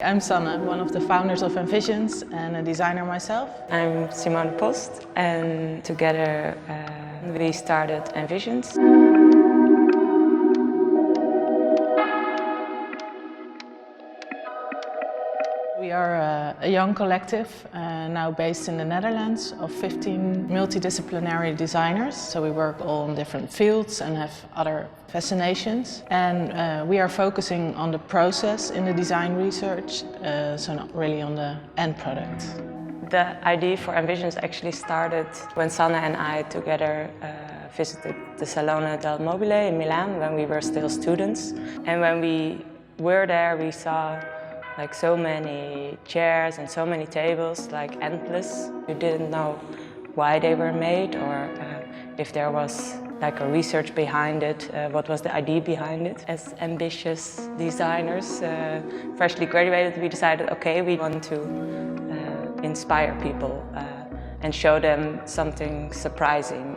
I'm Sanne, one of the founders of Envisions and a designer myself. I'm Simone Post, and together we started Envisions. We are a young collective now based in the Netherlands of 15 multidisciplinary designers. So we work all in different fields and have other fascinations. And we are focusing on the process in the design research, so not really on the end product. The idea for Envisions actually started when Sanne and I together visited the Salone del Mobile in Milan when we were still students. And when we were there, we saw like so many chairs and so many tables, like endless. We didn't know why they were made or if there was like a research behind it, what was the idea behind it. As ambitious designers, freshly graduated, we decided, okay, we want to inspire people and show them something surprising.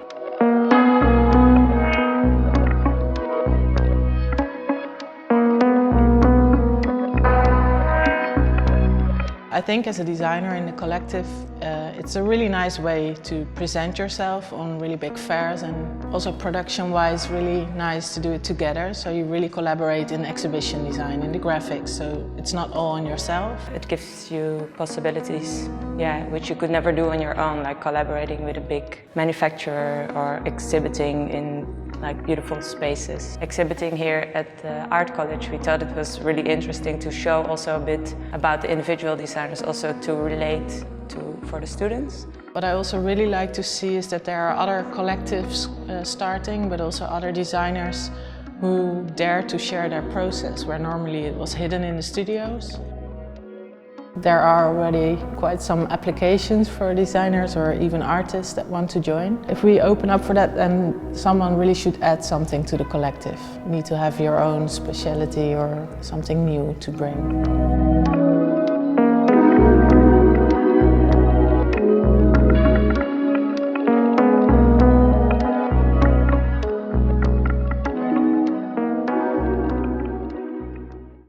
I think as a designer in the collective, it's a really nice way to present yourself on really big fairs, and also production-wise really nice to do it together. So you really collaborate in exhibition design, in the graphics, so it's not all on yourself. It gives you possibilities, which you could never do on your own, like collaborating with a big manufacturer or exhibiting in like beautiful spaces. Exhibiting here at the Art College, we thought it was really interesting to show also a bit about the individual designers, also to relate to for the students. What I also really like to see is that there are other collectives starting, but also other designers who dare to share their process, where normally it was hidden in the studios. There are already quite some applications for designers or even artists that want to join. If we open up for that, then someone really should add something to the collective. You need to have your own speciality or something new to bring.